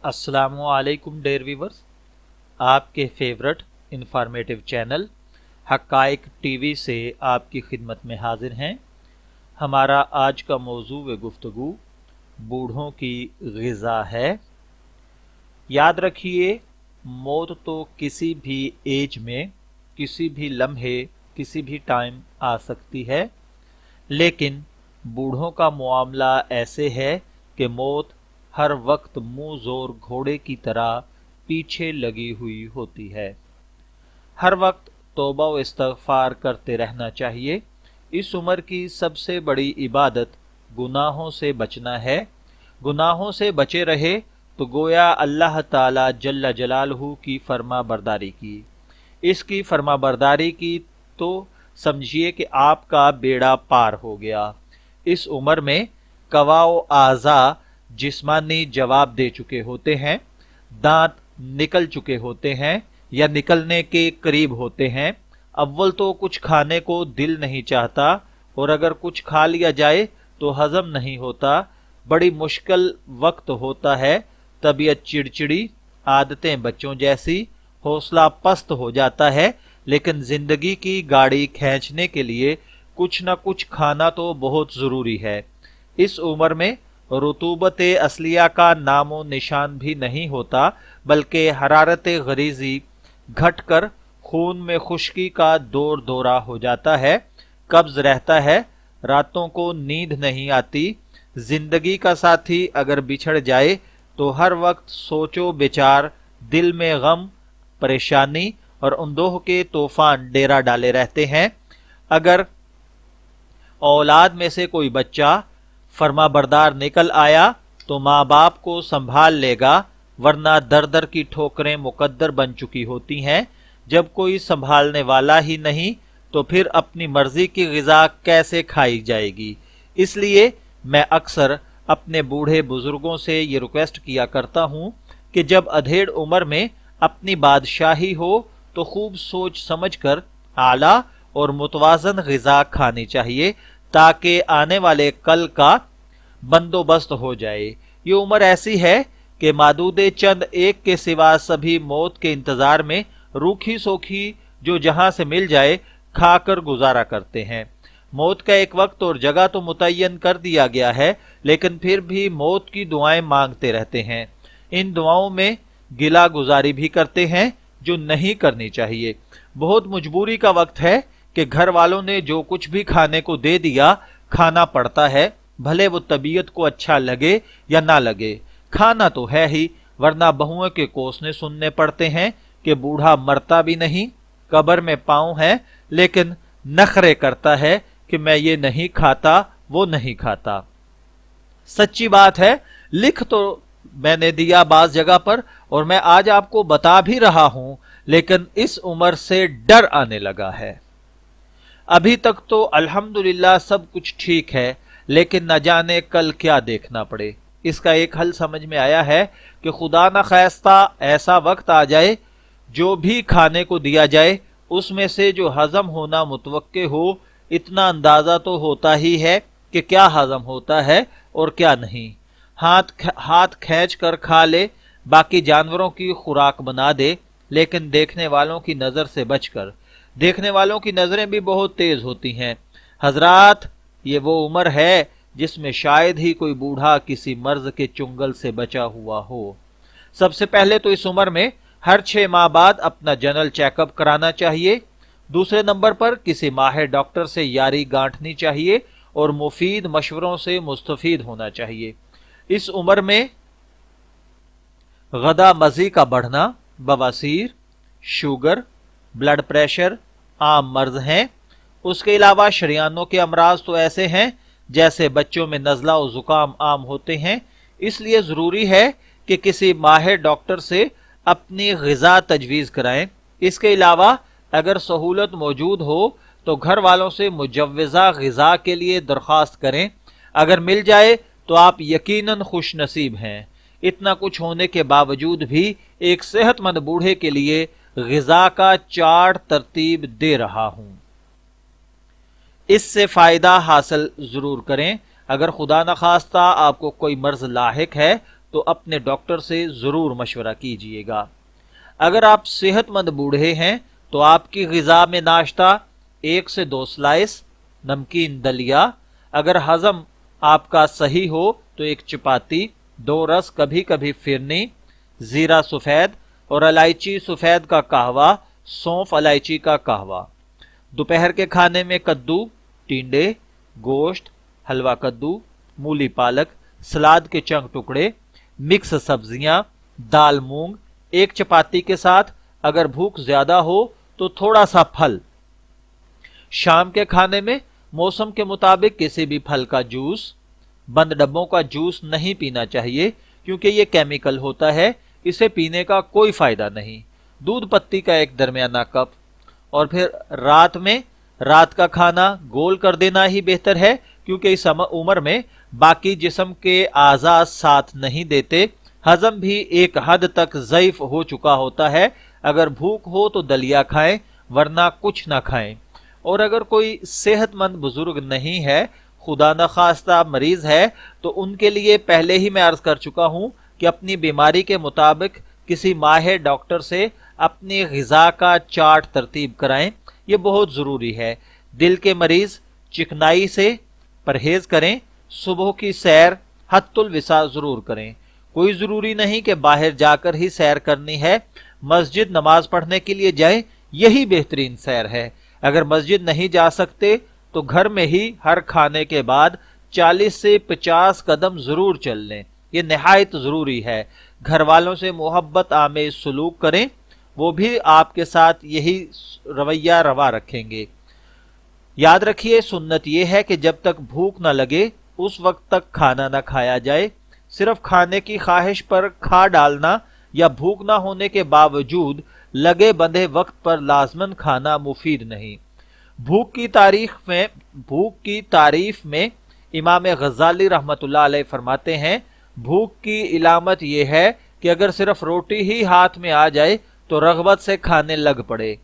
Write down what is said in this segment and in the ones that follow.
السلام علیکم dear viewers, آپ کے فیورٹ انفارمیٹو چینل حقائق ٹی وی سے آپ کی خدمت میں حاضر ہیں۔ ہمارا آج کا موضوع گفتگو بوڑھوں کی غذا ہے۔ یاد رکھیے، موت تو کسی بھی ایج میں، کسی بھی لمحے، کسی بھی ٹائم آ سکتی ہے، لیکن بوڑھوں کا معاملہ ایسے ہے کہ موت ہر وقت منہ زور گھوڑے کی طرح پیچھے لگی ہوئی ہوتی ہے۔ ہر وقت توبہ و استغفار کرتے رہنا چاہیے۔ اس عمر کی سب سے بڑی عبادت گناہوں سے بچنا ہے۔ گناہوں سے بچے رہے تو گویا اللہ تعالی جل جلالہ کی فرما برداری کی۔ اس کی فرما برداری کی تو سمجھیے کہ آپ کا بیڑا پار ہو گیا۔ اس عمر میں قوا و اعضاء جسمانی جواب دے چکے ہوتے ہیں، دانت نکل چکے ہوتے ہیں یا نکلنے کے قریب ہوتے ہیں۔ اول تو کچھ کھانے کو دل نہیں چاہتا، اور اگر کچھ کھا لیا جائے تو ہضم نہیں ہوتا۔ بڑی مشکل وقت ہوتا ہے، طبیعت چڑچڑی، عادتیں بچوں جیسی، حوصلہ پست ہو جاتا ہے، لیکن زندگی کی گاڑی کھینچنے کے لیے کچھ نہ کچھ کھانا تو بہت ضروری ہے۔ اس عمر میں رطوبت اصلیہ کا نام و نشان بھی نہیں ہوتا، بلکہ حرارت غریزی گھٹ کر خون میں خشکی کا دور دورہ ہو جاتا ہے، قبض رہتا ہے، راتوں کو نیند نہیں آتی۔ زندگی کا ساتھی اگر بچھڑ جائے تو ہر وقت سوچو بچار، دل میں غم، پریشانی اور اندوہ کے طوفان ڈیرا ڈالے رہتے ہیں۔ اگر اولاد میں سے کوئی بچہ فرما بردار نکل آیا تو ماں باپ کو سنبھال لے گا، ورنہ در در کی ٹھوکریں مقدر بن چکی ہوتی ہیں۔ جب کوئی سنبھالنے والا ہی نہیں تو پھر اپنی مرضی کی غذا کیسے کھائی جائے گی؟ اس لیے میں اکثر اپنے بوڑھے بزرگوں سے یہ ریکویسٹ کیا کرتا ہوں کہ جب ادھیڑ عمر میں اپنی بادشاہی ہو تو خوب سوچ سمجھ کر اعلیٰ اور متوازن غذا کھانی چاہیے، تاکہ آنے والے کل کا بندوبست ہو جائے۔ یہ عمر ایسی ہے کہ مادود چند ایک کے سوا سبھی موت کے انتظار میں روکھی سوکھی جو جہاں سے مل جائے کھا کر گزارا کرتے ہیں۔ موت کا ایک وقت اور جگہ تو متعین کر دیا گیا ہے، لیکن پھر بھی موت کی دعائیں مانگتے رہتے ہیں۔ ان دعاؤں میں گلہ گزاری بھی کرتے ہیں، جو نہیں کرنی چاہیے۔ بہت مجبوری کا وقت ہے کہ گھر والوں نے جو کچھ بھی کھانے کو دے دیا کھانا پڑتا ہے، بھلے وہ طبیعت کو اچھا لگے یا نہ لگے، کھانا تو ہے ہی، ورنہ بہوؤں کے کوسنے سننے پڑتے ہیں کہ بوڑھا مرتا بھی نہیں، قبر میں پاؤں ہے، لیکن نخرے کرتا ہے کہ میں یہ نہیں کھاتا، وہ نہیں کھاتا۔ سچی بات ہے، لکھ تو میں نے دیا بعض جگہ پر، اور میں آج آپ کو بتا بھی رہا ہوں، لیکن اس عمر سے ڈر آنے لگا ہے۔ ابھی تک تو الحمدللہ سب کچھ ٹھیک ہے، لیکن نہ جانے کل کیا دیکھنا پڑے۔ اس کا ایک حل سمجھ میں آیا ہے کہ خدا نہ خواستہ ایسا وقت آ جائے، جو بھی کھانے کو دیا جائے اس میں سے جو ہضم ہونا متوقع ہو، اتنا اندازہ تو ہوتا ہی ہے کہ کیا ہضم ہوتا ہے اور کیا نہیں۔ ہاتھ کھینچ کر کھا لے، باقی جانوروں کی خوراک بنا دے، لیکن دیکھنے والوں کی نظر سے بچ کر۔ دیکھنے والوں کی نظریں بھی بہت تیز ہوتی ہیں۔ حضرات، یہ وہ عمر ہے جس میں شاید ہی کوئی بوڑھا کسی مرض کے چنگل سے بچا ہوا ہو۔ سب سے پہلے تو اس عمر میں ہر 6 ماہ بعد اپنا جنرل چیک اپ کرانا چاہیے۔ دوسرے نمبر پر کسی ماہر ڈاکٹر سے یاری گانٹھنی چاہیے اور مفید مشوروں سے مستفید ہونا چاہیے۔ اس عمر میں غدہ مزی کا بڑھنا، بواسیر، شوگر، بلڈ پریشر عام مرض ہیں۔ اس کے علاوہ شریانوں کے امراض تو ایسے ہیں جیسے بچوں میں نزلہ و زکام عام ہوتے ہیں۔ اس لیے ضروری ہے کہ کسی ماہر ڈاکٹر سے اپنی غذا تجویز کرائیں۔ اس کے علاوہ اگر سہولت موجود ہو تو گھر والوں سے مجوزہ غذا کے لیے درخواست کریں۔ اگر مل جائے تو آپ یقیناً خوش نصیب ہیں۔ اتنا کچھ ہونے کے باوجود بھی ایک صحت مند بوڑھے کے لیے غذا کا چارٹ ترتیب دے رہا ہوں۔ اس سے فائدہ حاصل ضرور کریں۔ اگر خدا نخواستہ آپ کو کوئی مرض لاحق ہے تو اپنے ڈاکٹر سے ضرور مشورہ کیجیے گا۔ اگر آپ صحت مند بوڑھے ہیں تو آپ کی غذا میں ناشتہ 1 سے 2 سلائس نمکین دلیا، اگر ہضم آپ کا صحیح ہو تو 1 چپاتی، 2 رس، کبھی کبھی فرنی، زیرہ سفید اور الائچی سفید کا قہوہ، سونف الائچی کا قہوہ۔ دوپہر کے کھانے میں کدو، ٹینڈے، گوشت، حلوہ کدو، مولی پالک، سلاد کے چند ٹکڑے، مکس سبزیاں، دال مونگ، 1 چپاتی کے ساتھ، اگر بھوک زیادہ ہو تو تھوڑا سا پھل۔ شام کے کھانے میں موسم کے مطابق کسی بھی پھل کا جوس، بند ڈبوں کا جوس نہیں پینا چاہیے کیونکہ یہ کیمیکل ہوتا ہے، اسے پینے کا کوئی فائدہ نہیں۔ دودھ پتی کا 1 درمیانہ کپ، اور پھر رات کا کھانا گول کر دینا ہی بہتر ہے کیونکہ اس عمر میں باقی جسم کے اعضاء ساتھ نہیں دیتے، ہضم بھی ایک حد تک ضعیف ہو چکا ہوتا ہے۔ اگر بھوک ہو تو دلیا کھائیں ورنہ کچھ نہ کھائیں۔ اور اگر کوئی صحت مند بزرگ نہیں ہے، خدا نخواستہ مریض ہے، تو ان کے لیے پہلے ہی میں عرض کر چکا ہوں کہ اپنی بیماری کے مطابق کسی ماہر ڈاکٹر سے اپنی غذا کا چارٹ ترتیب کرائیں، یہ بہت ضروری ہے۔ دل کے مریض چکنائی سے پرہیز کریں، صبح کی سیر حت الوسع ضرور کریں۔ کوئی ضروری نہیں کہ باہر جا کر ہی سیر کرنی ہے، مسجد نماز پڑھنے کے لیے جائیں، یہی بہترین سیر ہے۔ اگر مسجد نہیں جا سکتے تو گھر میں ہی ہر کھانے کے بعد 40 سے 50 قدم ضرور چل لیں، یہ نہایت ضروری ہے۔ گھر والوں سے محبت آمیز سلوک کریں، وہ بھی آپ کے ساتھ یہی رویہ روا رکھیں گے۔ یاد رکھیے سنت یہ ہے کہ جب تک بھوک نہ لگے اس وقت تک کھانا نہ کھایا جائے۔ صرف کھانے کی خواہش پر کھا ڈالنا یا بھوک نہ ہونے کے باوجود لگے بندھے وقت پر لازماً کھانا مفید نہیں۔ بھوک کی تعریف میں امام غزالی رحمت اللہ علیہ فرماتے ہیں، بھوک کی علامت یہ ہے کہ اگر صرف روٹی ہی ہاتھ میں آ جائے تو رغبت سے کھانے لگ پڑے۔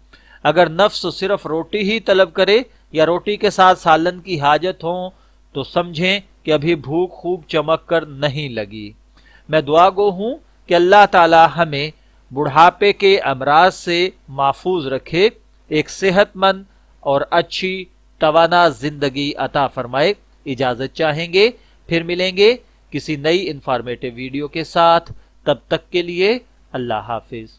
اگر نفس صرف روٹی ہی طلب کرے یا روٹی کے ساتھ سالن کی حاجت ہو تو سمجھیں کہ ابھی بھوک خوب چمک کر نہیں لگی۔ میں دعا گو ہوں کہ اللہ تعالی ہمیں بڑھاپے کے امراض سے محفوظ رکھے، ایک صحت مند اور اچھی توانا زندگی عطا فرمائے۔ اجازت چاہیں گے، پھر ملیں گے کسی نئی انفارمیٹیو ویڈیو کے ساتھ، تب تک کے لیے اللہ حافظ۔